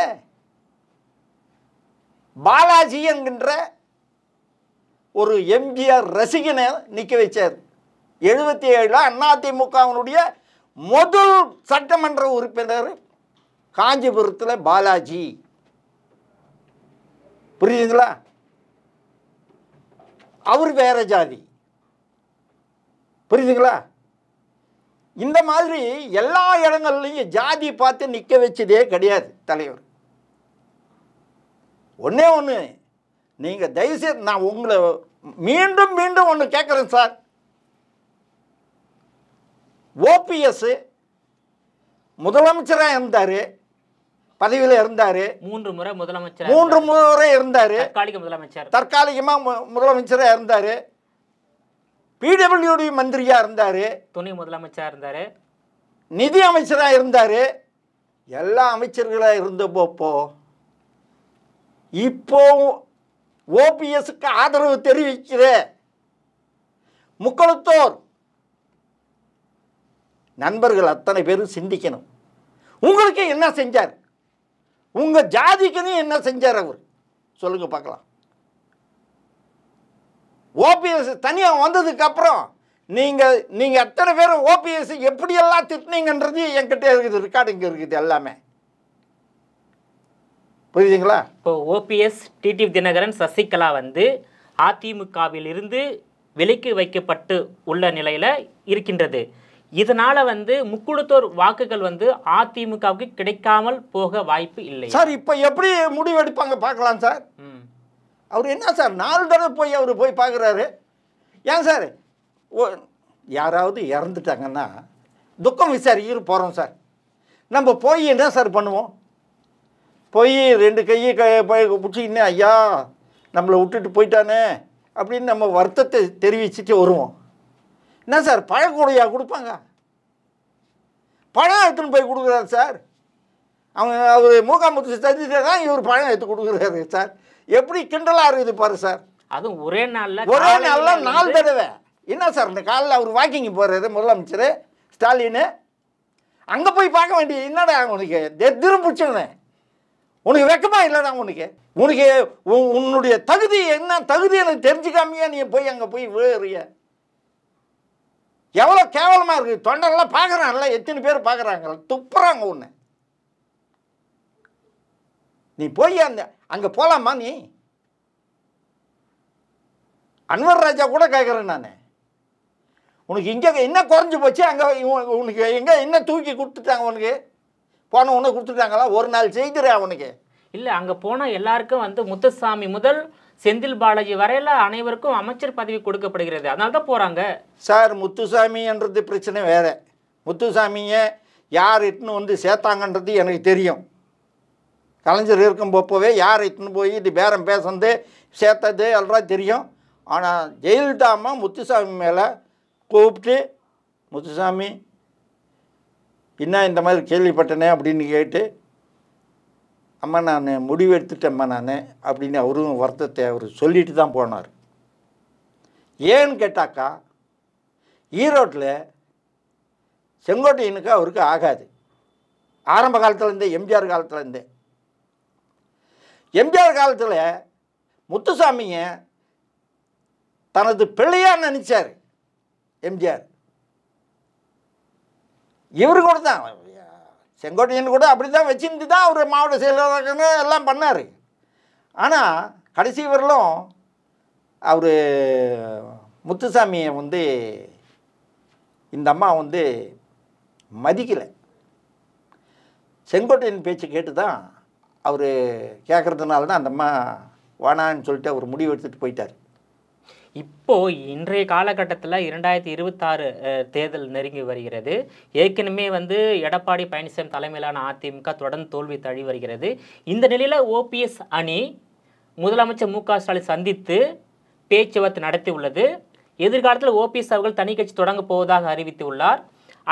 பாலாஜி என்கின்ற ஒரு எம்ஜிஆர் ரசிகனை நிற்க வச்சார். 77 அதிமுகவினுடைய முதல் சட்டமன்ற உறுப்பினர் காஞ்சிபுரத்தில் பாலாஜி. புரியுதுங்களா? அவர் வேற ஜாதி. புரியுதுங்களா? இந்த மாதிரி எல்லா இடங்கள்லையும் ஜாதி பார்த்து நிற்க வச்சதே கிடையாது தலைவர். ஒன்றே ஒன்று, நீங்கள் தயவுசெய்து நான் உங்களை மீண்டும் மீண்டும் ஒன்று கேட்குறேன் சார். ஓபிஎஸ் முதலமைச்சராக இருந்தார், பதவியில் இருந்தார். 3 முறை முதலமைச்சர், 3 முறை இருந்தார். தற்காலிகமாக முதலமைச்சராக இருந்தார். பிடபிள்யூடி மந்திரியாக இருந்தார், துணை முதலமைச்சராக இருந்தார், நிதி அமைச்சராக இருந்தார். எல்லா அமைச்சர்களாக இருந்தப்போ இப்போ ஓபிஎஸ்க்கு ஆதரவு தெரிவிக்கிற முக்குளத்தோர் நண்பர்கள் அத்தனை பேரும் சிந்திக்கணும். உங்களுக்கு என்ன செஞ்சார்? உங்கள் ஜாதிக்குன்னு என்ன செஞ்சார் அவர் சொல்லுங்க பார்க்கலாம். ஓபிஎஸ் தனியாக வந்ததுக்கப்புறம் நீங்கள் அத்தனை பேரும் ஓபிஎஸ் எப்படியெல்லாம் திட்டினீங்கன்றது என்கிட்ட இருக்குது, ரெக்கார்டிங் இருக்குது எல்லாமே. புரியுதுங்களா? இப்போ ஓபிஎஸ், டிடிவி தினகரன், சசிகலா வந்து அதிமுகவில் இருந்து விலக்கி வைக்கப்பட்டு உள்ள நிலையில் இருக்கின்றது. இதனால் முக்குளத்தோர் வாக்குகள் அதிமுகவுக்கு கிடைக்காமல் போக வாய்ப்பு இல்லை சார். இப்போ எப்படி முடிவு எடுப்பாங்க பார்க்கலாம் சார். அவர் என்ன சார் 4 தடவை போய் பார்க்குறாரு. ஏன் சார் யாராவது இறந்துட்டாங்கன்னா துக்கம் விசாரிக்கிற போகிறோம் சார். நம்ம போய் என்ன சார் பண்ணுவோம்? போய் 2 கையை பிடிச்சிக்கின்னு ஐயா நம்மளை விட்டுட்டு போயிட்டானே அப்படின்னு நம்ம வருத்தத்தை தெரிவிச்சுட்டு வருவோம். என்ன சார் பழக்கூடையாக கொடுப்பாங்க? பழம் எடுத்துன்னு போய் கொடுக்குறாரு சார். அவர் மூக்காமுத்து சந்திட்டு தான் இவர் பழம் எடுத்து கொடுக்குறாரு சார். எப்படி கிண்டலாக இருக்குது பாரு சார். அதுவும் ஒரே நாளில் 4 தடவை. என்ன சார் இந்த காலையில் அவர் வாக்கிங் போகிறாரு முதலமைச்சர் ஸ்டாலின். அங்கே போய் பார்க்க வேண்டிய என்னடா உனக்கு திரும்ப பிடிச்சவனே, உனக்கு வெக்கமா இல்லைடா உனக்கு? உன்னுடைய தகுதி என்ன தகுதி எனக்கு தெரிஞ்சுக்காமையா நீ போய் அங்கே போய் விழுறிய? எவ்வளோ கேவலமாக இருக்குது. தொண்டரெல்லாம் பார்க்குறாங்கல்ல, எத்தனை பேர் பார்க்குறாங்க, துப்புறாங்க ஒன்று. நீ போய் அங்கே போகலாமா? நீ அன்வர் ராஜா கூட கேட்குறேன் நான், உனக்கு இங்கே என்ன குறைஞ்சி போச்சு? அங்கே உனக்கு எங்கே என்ன தூக்கி கொடுத்துட்டாங்க? உனக்கு போன உனக்கு கொடுத்துட்டாங்களா? ஒரு நாள் செய்துறா உனக்கு? இல்லை, அங்கே போனால் எல்லாருக்கும் முத்துசாமி முதல் செந்தில் பாலாஜி வரையில் அனைவருக்கும் அமைச்சர் பதவி கொடுக்கப்படுகிறது. அதனால தான் போகிறாங்க சார். முத்துசாமின்றது பிரச்சனை வேறு. முத்துசாமியை யார் இட்டுன்னு சேர்த்தாங்கன்றது எனக்கு தெரியும். கலைஞர் இருக்கும்போப்போவே யார் இட்டுன்னு போய் இது பேரம் பேசுனது சேர்த்தது எல்லாம் தெரியும். ஆனால் ஜெயலலிதா அம்மா முத்துசாமி மேலே கூப்பிட்டு, முத்துசாமி என்ன இந்த மாதிரி கேள்விப்பட்டனே அப்படின்னு கேட்டு, அம்மா நான் முடிவு எடுத்துட்டேம்மா நான் அப்படின்னு அவரும் வருத்தத்தை அவர் சொல்லிட்டு தான் போனார். ஏன்னு கேட்டாக்கா ஈரோட்டில் செங்கோட்டையனுக்கு அவருக்கு ஆகாது. ஆரம்ப காலத்துலேருந்தே எம்ஜிஆர் காலத்துலேருந்தே. எம்ஜிஆர் காலத்தில் முத்துசாமியை தனது பிள்ளையாக நினைச்சார் எம்ஜிஆர். இவரு கூட தான் செங்கோட்டையன் கூட அப்படி தான் வச்சுட்டு தான் அவர் மாவட்ட செயலாளர்னு எல்லாம் பண்ணார். ஆனால் கடைசி வரலும் அவர் முத்துசாமியை இந்த அம்மா மதிக்கலை. செங்கோட்டையன் பேச்சு கேட்டு தான் அவர் கேட்குறதுனால தான் அந்த அம்மா வானான்னு சொல்லிட்டு அவர் முடிவு எடுத்துகிட்டு போயிட்டார். இப்போது இன்றைய காலகட்டத்தில் 2026 தேர்தல் நெருங்கி வருகிறது. ஏற்கனவே எடப்பாடி பழனிசாமி தலைமையிலான அதிமுக தொடர்ந்து தோல்வி தழி வருகிறது. இந்த நிலையில் ஓபிஎஸ் அணி முதலமைச்சர் மு.க. ஸ்டாலின் சந்தித்து பேச்சுவார்த்தை நடத்தி உள்ளது. எதிர்காலத்தில் ஓபிஎஸ் அவர்கள் தனி கட்சி தொடங்க போவதாக அறிவித்துள்ளார்.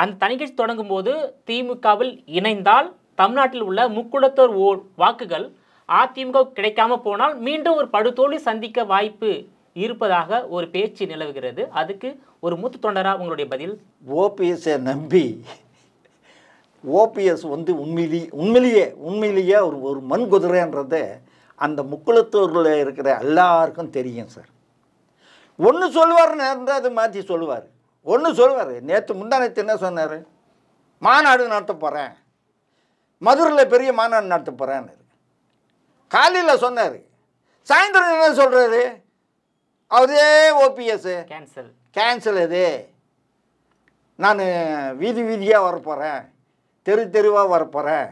அந்த தனி கட்சி தொடங்கும் போது திமுகவில் இணைந்தால் தமிழ்நாட்டில் உள்ள முக்குளத்தோர் வாக்குகள் அதிமுக கிடைக்காம போனால் மீண்டும் ஒரு படுதோல்வி சந்திக்க வாய்ப்பு இருப்பதாக ஒரு பேச்சு நிலவுகிறது. அதுக்கு ஒரு மூத்த தொண்டரா உங்களுடைய பதில்? ஓபிஎஸ்ஸை நம்பி ஓபிஎஸ் உண்மையிலேயே ஒரு மண் குதிரைன்றதை அந்த முக்குளத்தூரில் இருக்கிற எல்லாருக்கும் தெரியும் சார். ஒன்று சொல்லுவார், அது மாற்றி சொல்லுவார். ஒன்று சொல்லுவார். முந்தானத்து என்ன சொன்னார்? மாநாடு நடத்த போகிறேன், மதுரையில் பெரிய மாநாடு நடத்த போகிறேன்னு காலையில் சொன்னார். சாயந்தரம் என்ன சொல்கிறாரு? அவரே ஓபிஎஸ் கேன்சல் இது, நான் வீதி வீதியாக வரப்போகிறேன், தெருவாக வரப்போகிறேன்,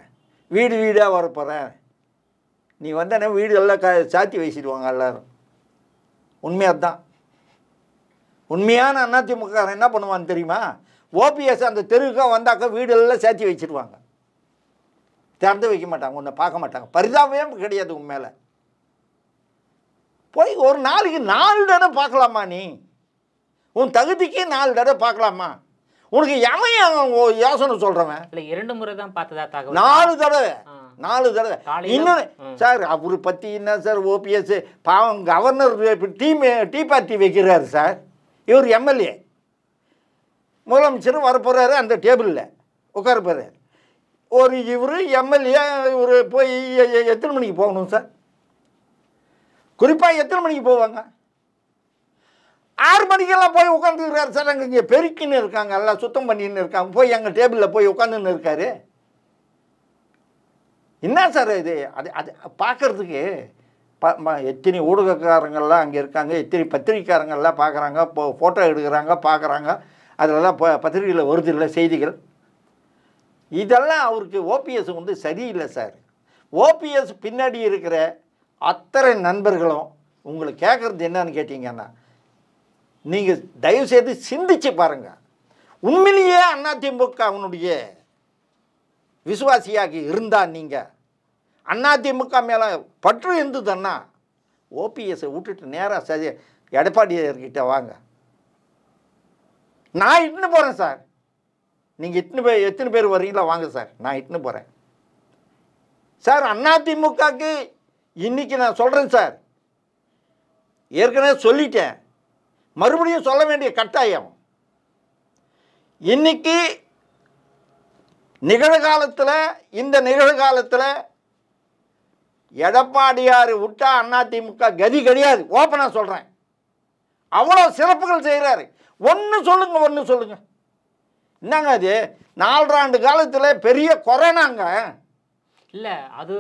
வீடு வீடாக வரப்போகிறேன். நீ வந்தேன்னா வீடு எல்லாம் சாத்தி வச்சிடுவாங்க எல்லோரும். உண்மையாக தான். உண்மையான அதிமுக என்ன பண்ணுவான்னு தெரியுமா? ஓபிஎஸ் அந்த தெருவுக்காக வந்தாக்கா வீடெல்லாம் சேர்த்தி வச்சுருவாங்க, திறந்து வைக்க மாட்டாங்க, ஒன்றை பார்க்க மாட்டாங்க. பரிதாபமே கிடையாது உண்மையில. போய் ஒரு நாளைக்கு 4 தடவை பார்க்கலாமா? நீ உன் தகுதிக்கு 4 தடவை பார்க்கலாமா? உனக்கு எவன் யோசனை சொல்கிறவன்? இல்லை, 2 முறை தான் பார்த்ததா தகவல். 4 தடவை. இன்னொன்று சார், அவரை பற்றி என்ன சார்? ஓபிஎஸ் பாவம் கவர்னர் டீ பார்ட்டி வைக்கிறாரு சார். இவர் எம்எல்ஏ, முதலமைச்சர் வரப்போகிறாரு, அந்த டேபிளில் உட்கார போகிறார். இவர் எம்எல்ஏ, இவர் போய் எத்தனை மணிக்கு போகணும் சார்? குறிப்பாக எத்தனை மணிக்கு போவாங்க? 6 மணிக்கெல்லாம் போய் உட்காந்துருக்காரு சார். அங்கே இங்கே பெருக்கின்னு இருக்காங்க, எல்லாம் சுத்தம் பண்ணின்னு இருக்காங்க. போய் எங்கள் டேபிளில் போய் உட்காந்துன்னு இருக்காரு. என்ன சார் இது? அது பார்க்குறதுக்கு எத்தனை ஊடகக்காரங்கள்லாம் அங்கே இருக்காங்க, எத்தனை பத்திரிக்கைக்காரங்கள்லாம் பார்க்குறாங்க, ஃபோட்டோ எடுக்கிறாங்க, பார்க்குறாங்க. அதிலெல்லாம் பத்திரிகையில் வருது இல்லை செய்திகள். இதெல்லாம் அவருக்கு ஓபிஎஸ் வந்து சரியில்லை சார். ஓபிஎஸ் பின்னாடி இருக்கிற அத்தனை நண்பர்களும் உங்களை கேட்குறது என்னன்னு கேட்டிங்கன்னா, நீங்கள் தயவுசெய்து சிந்திச்சு பாருங்கள். உண்மையிலேயே அதிமுக அவனுடைய விசுவாசியாகி இருந்தால் நீங்கள் அதிமுக மேலே பற்று இருந்ததுன்னா ஓபிஎஸ்ஸை விட்டுட்டு நேராக சரி எடப்பாடியார்கிட்ட வாங்க. நான் இட்டுன்னு போகிறேன் சார். நீங்கள் எத்தனை பேர் வர்றீங்களா வாங்க சார், நான் இட்டுன்னு போகிறேன் சார். அதிமுகக்கு இன்றைக்கி நான் சொல்கிறேன் சார், ஏற்கனவே சொல்லிட்டேன், மறுபடியும் சொல்ல வேண்டிய கட்டாயம். இன்னைக்கு நிகழ்காலத்தில், இந்த நிகழ்காலத்தில் எடப்பாடியார் விட்டா அதிமுக கதி கிடையாது. ஓப்பனாக சொல்கிறேன். அவ்வளோ சிறப்புகள் செய்கிறாரு. ஒன்று சொல்லுங்க. என்னங்க அது 4 ஆண்டு காலத்தில் பெரிய கொரோனாங்க. இல்லை, அது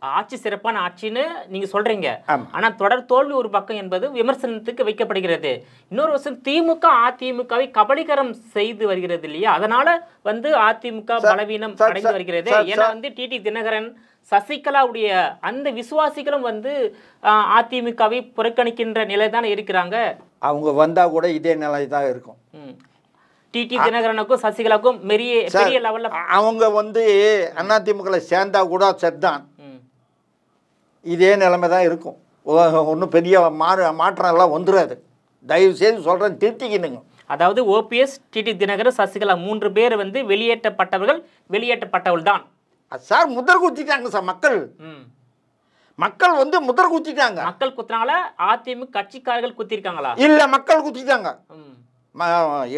ஆட்சி சிறப்பான ஆட்சின்னு நீங்கள் சொல்கிறீங்க. ஆனால் தொடர் தோல்வி ஒரு பக்கம் என்பது விமர்சனத்துக்கு வைக்கப்படுகிறது. இன்னொரு வருஷம் திமுக அதிமுகவை கபலீகரம் செய்து வருகிறது இல்லையா? அதனால அதிமுக பலவீனம் அடைந்து வருகிறது. ஏன்னா டிடி தினகரன், சசிகலாவுடைய அந்த விசுவாசிகளும் அதிமுகவை புறக்கணிக்கின்ற நிலை தானே இருக்கிறாங்க. அவங்க வந்தால் கூட இதே நிலை தான் இருக்கும். டிடி தினகரனுக்கும் சசிகலாவுக்கும் பெரிய லெவலில் அவங்க அதிமுகவில் சேர்ந்தா கூட சரிதான், இதே நிலைமை தான் இருக்கும். ஒன்றும் பெரிய மாற்றம் எல்லாம் வந்துடாது. தயவு செய்து சொல்கிறேன், திருத்திக்கணுங்க. அதாவது ஓபிஎஸ், டிடி தினகரன், சசிகலா 3 பேர் வெளியேற்றப்பட்டவர்கள் தான் சார். முதல் குத்திட்டாங்க சார் மக்கள் முதல் குத்திட்டாங்க. மக்கள் குத்தினால அதிமுக கட்சிக்காரர்கள் குத்திருக்காங்களா? இல்லை, மக்கள் குத்திட்டாங்க.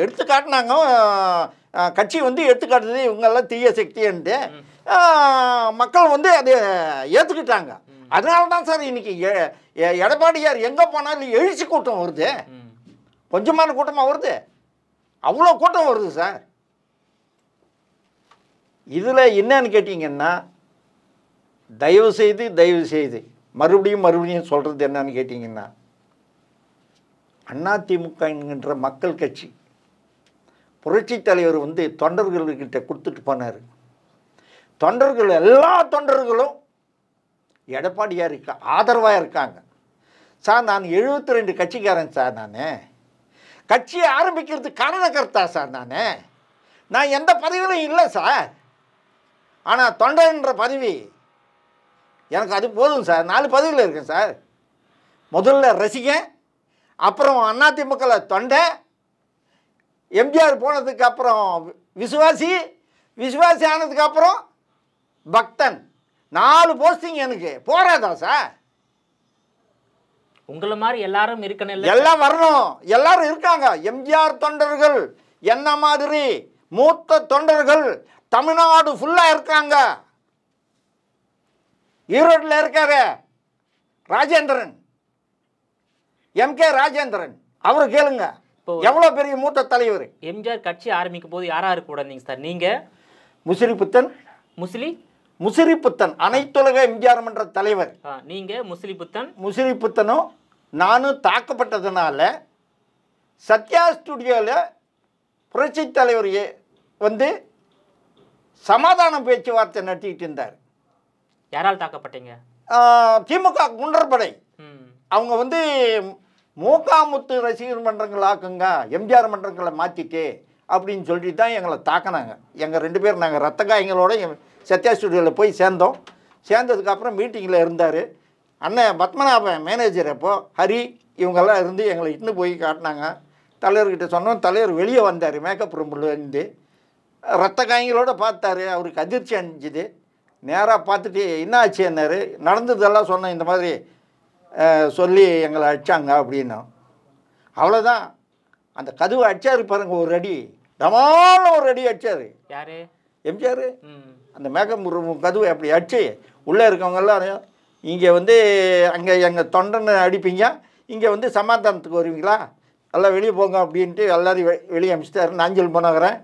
எடுத்து காட்டினாங்க. கட்சி எடுத்து காட்டுது இவங்கெல்லாம் தீய சக்தின்ட்டு. மக்கள் அதை ஏற்றுக்கிட்டாங்க. அதனால தான் சார் இன்னைக்கு எடப்பாடியார் எங்கே போனாலும் எழுச்சி கூட்டம் வருது. கொஞ்சமான கூட்டமாக வருது, அவ்வளோ கூட்டம் வருது சார். இதில் என்னன்னு கேட்டிங்கன்னா, தயவு செய்து மறுபடியும் சொல்கிறது என்னன்னு கேட்டிங்கன்னா, அதிமுக என்கின்ற மக்கள் கட்சி புரட்சித் தலைவர் தொண்டர்கள்கிட்ட கொடுத்துட்டு போனார். எல்லா தொண்டர்களும் எடப்பாடியாருக்கு ஆதரவாக இருக்காங்க சார். நான் 72 கட்சிக்காரன் சார். நான் கட்சியை ஆரம்பிக்கிறதுக்கு காரணக்கர்த்தா சார். நான் எந்த பதவியிலும் இல்லை சார். ஆனால் தொண்டர்ன்ற பதவி எனக்கு அது போதும் சார். 4 பதவியில் இருக்கேன் சார். முதல்ல ரசிகன், அப்புறம் அதிமுகவில் தொண்டை, எம்ஜிஆர் போனதுக்கு அப்புறம் விசுவாசி ஆனதுக்கு அப்புறம் பக்தன். 4 போஸ்டிங் எனக்கு போராதா சார்? உங்களை மாதிரி எல்லாரும் இருக்கணும், எல்லாம் வரணும். எல்லாரும் இருக்காங்க. எம்ஜிஆர் தொண்டர்கள் என்ன மாதிரி மூத்த தொண்டர்கள் தமிழ்நாடு ஃபுல்லா இருக்காங்க. ஈரோட்டில் இருக்காரு ராஜேந்திரன், MK ராஜேந்திரன், அவரு கேளுங்க, எவ்வளவு பெரிய மூத்த தலைவர். எம்ஜிஆர் கட்சி ஆரம்பிக்கும் போது யாராரு கூட இருந்தீங்க சார்? நீங்க முசிறிப்புத்தன் அனைத்துலக எம்ஜிஆர் மன்ற தலைவர். நீங்க முசிறிப்புத்தனும் நானும் தாக்கப்பட்டதுனால சத்யா ஸ்டுடியோவில் புரட்சி தலைவர் சமாதான பேச்சுவார்த்தை நடத்திட்டு இருந்தார். யாரால் தாக்கப்பட்டீங்க? திமுக குண்டற்படை. அவங்க மூக்காமுத்து ரசிகர் மன்றங்கள் ஆக்குங்க, எம்ஜிஆர் மன்றங்களை மாற்றிட்டு அப்படின்னு சொல்லிட்டு தான் எங்களை தாக்கினாங்க. எங்கள் 2 பேர் நாங்கள் ரத்த காயங்களோட சத்யா ஸ்டுடியோவில் போய் சேர்ந்தோம். சேர்ந்ததுக்கப்புறம் மீட்டிங்கில் இருந்தார் அண்ணன் பத்மநாபன் மேனேஜர். அப்போது ஹரி இவங்கெல்லாம் இருந்து எங்களை இட்டுன்னு போய் காட்டினாங்க. தலைவர்கிட்ட சொன்னோம். தலைவர் வெளியே வந்தார் மேக்கப் ரூம்லேருந்து. ரத்த காயங்களோடு பார்த்தாரு. அவருக்கு அதிர்ச்சி அணிஞ்சுது. நேராக பார்த்துட்டு என்ன ஆச்சு என்னார். நடந்ததெல்லாம் சொன்னேன், இந்த மாதிரி சொல்லி எங்களை அடித்தாங்க அப்படின்னா. அவ்வளோதான். அந்த கதவை அடித்தார் பாருங்க, ஒரு அடி, டமான ஒரு அடி அடித்தார். யார்? எம்ஜிஆர். அந்த மேக்கப் ரூம் கதவை அப்படி அடிச்சு உள்ளே இருக்கவங்கெல்லாம் இங்கே அங்கே எங்கள் தொண்டனை அடிப்பீங்க, இங்கே சமாதானத்துக்கு வருவீங்களா, எல்லாம் வெளியே போங்க அப்படின்ட்டு எல்லோரும் வெளியே அனுப்பிச்சிட்டாரு. நாஞ்சல் போனகிறேன்.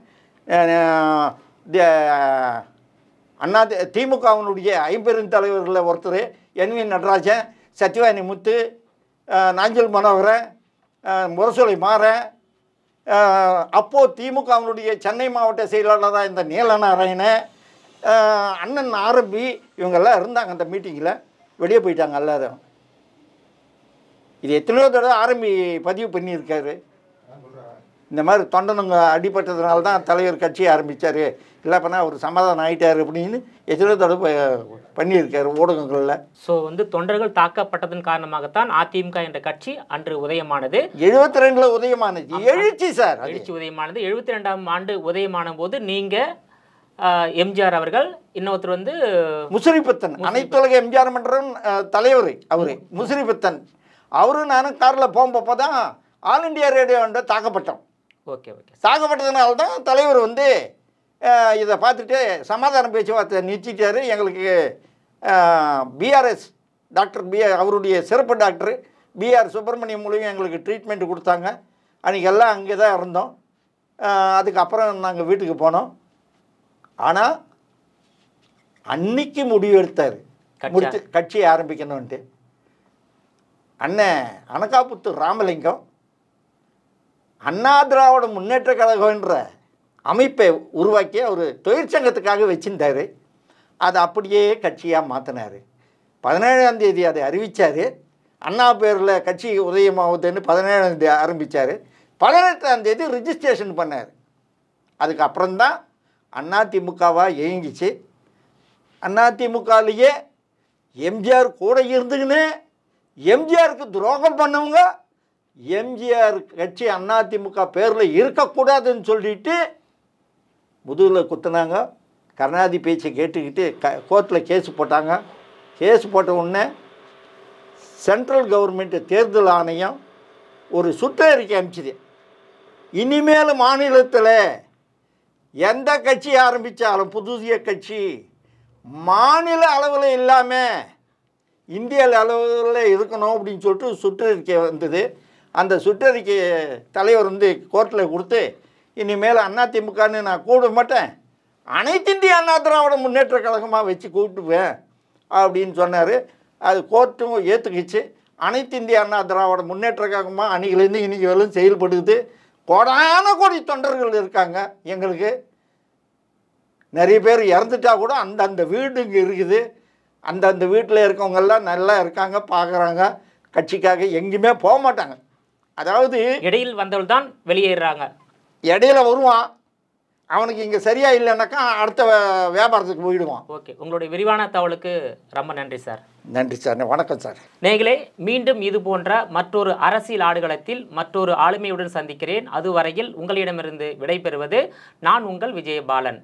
திமுகவினுடைய 5 தலைவர்களில் ஒருத்தர் NV நடராஜன், சத்யவாணி முத்து, நாஞ்சில் மனோகரன், முரசொலி மாறன், அப்போது திமுகவினுடைய சென்னை மாவட்ட செயலாளராக இந்த நீலநாராயணன், அண்ணன் ஆரம்பி, இவங்கெல்லாம் இருந்தாங்க அந்த மீட்டிங்கில். வெளியே போயிட்டாங்க எல்லாரும். இது எத்தனையோ தடவை ஆரம்பி பதிவு பண்ணியிருக்காரு. இந்த மாதிரி தொண்டனுங்க அடிபட்டதுனால தான் தலைவர் கட்சி ஆரம்பித்தார், இல்லை பண்ணால் அவர் சமாதானம் ஆகிட்டார் அப்படின்னு எத்தனையோ தடவை பண்ணியிருக்காரு ஊடகங்களில். ஸோ வந்து தொண்டர்கள் தாக்கப்பட்டதன் காரணமாகத்தான் அதிமுக என்ற கட்சி அன்று உதயமானது. 72 உதயமானது. எழுச்சி சார், எழுச்சி உதயமானது. 72ஆம் ஆண்டு உதயமான போது நீங்கள் எம்ஜிஆர் அவர்கள், இன்னொருத்தர் வந்து முசிறிபத்தன், அனைத்துலக எம்ஜிஆர் மன்றம் தலைவர் அவர் முசிறிபத்தன், அவரும் நானும் காரில் போகும்போது தான் ஆல் இண்டியா ரேடியோ தாக்கப்பட்டோம். Okay okay. தாக்கப்பட்டதுனால தான் தலைவர் வந்து இதை பார்த்துட்டு சமாதான பேச்சுவார்த்தை நிறுத்திட்டார். எங்களுக்கு பிஆர்எஸ் டாக்டர் அவருடைய சிறப்பு டாக்டர் பிஆர் சுப்பிரமணியம் மூலியம் எங்களுக்கு ட்ரீட்மெண்ட் கொடுத்தாங்க. அன்றைக்கி எல்லாம் அங்கே தான் இருந்தோம். அதுக்கப்புறம் நாங்கள் வீட்டுக்கு போனோம். ஆனால் அன்னைக்கு முடிவு எடுத்தார் முடிச்சு கட்சியை ஆரம்பிக்கணுன்ட்டு. அண்ணன் அனகாபுத்தூர் ராமலிங்கம் அண்ணா திராவிட முன்னேற்ற கழகம்ன்ற அமைப்பை உருவாக்கி அவர் தொழிற்சங்கத்துக்காக வச்சுருந்தார். அதை அப்படியே கட்சியாக மாற்றினார். 17ஆம் தேதி அதை அறிவித்தார். அண்ணா பேரில் கட்சி உதயமாகுதுன்னு 17ஆம் தேதி ஆரம்பித்தார். 18ஆம் தேதி ரிஜிஸ்ட்ரேஷன் பண்ணார். அதுக்கப்புறம்தான் அதிமுகவாக இயங்கிச்சு. அதிமுகலேயே எம்ஜிஆர் கூட இருந்துக்கின்னு எம்ஜிஆருக்கு துரோகம் பண்ணவங்க எம்ஜிஆர் கட்சி அதிமுக பேரில் இருக்கக்கூடாதுன்னு சொல்லிட்டு முதுகில் குத்துனாங்க. கருணாநிதி பேச்சை கேட்டுக்கிட்டு கோர்ட்டில் கேஸ் போட்டாங்க. கேஸ் போட்ட உடனே சென்ட்ரல் கவர்மெண்ட் தேர்தல் ஆணையம் ஒரு சுற்றறிக்கை அனுப்பிச்சிது. இனிமேல் மாநிலத்தில் எந்த கட்சி ஆரம்பித்தாலும் புதிய கட்சி மாநில அளவில் இல்லாமல் இந்திய அளவில் இருக்கணும் அப்படின்னு சொல்லிட்டு சுற்றறிக்கை வந்தது. அந்த சுற்றறிக்கை தலைவர் வந்து கோர்ட்டில் கொடுத்து, இனிமேல் அதிமுகன்னு நான் கூப்பிட மாட்டேன், அனைத்து இந்திய அண்ணா திராவிட முன்னேற்ற கழகமாக வச்சு கூப்பிட்டுவேன் அப்படின்னு சொன்னார். அது கோர்ட்டும் ஏற்றுக்கிச்சு. அனைத்து இந்திய அண்ணா திராவிட முன்னேற்ற கழகமாக அன்றைக்கிலேருந்து இன்றைக்கி வரலும் செயல்படுது. கோடான கோடி தொண்டர்கள் இருக்காங்க. எங்களுக்கு நிறைய பேர் இறந்துட்டா கூட அந்தந்த வீடு இங்கே இருக்குது. அந்தந்த வீட்டில் இருக்கவங்கெல்லாம் நல்லா இருக்காங்க, பார்க்குறாங்க. கட்சிக்காக எங்கேயுமே போக மாட்டாங்க. அதாவது இடையில் வந்தவள் தான் வெளியேறாங்க. இடையில வருவான், அவனுக்கு இங்கே சரியா இல்லைன்னாக்கா அடுத்த வியாபாரத்துக்கு போயிடுவான். ஓகே, உங்களுடைய விரிவான தகவலுக்கு ரொம்ப நன்றி சார். நன்றி சார். வணக்கம் சார். நேயர்களே, மீண்டும் இது போன்ற மற்றொரு அரசியல் ஆடுகளத்தில் மற்றொரு ஆளுமையுடன் சந்திக்கிறேன். அதுவரையில் உங்களிடமிருந்து விடைபெறுவது நான் உங்கள் விஜயபாலன்.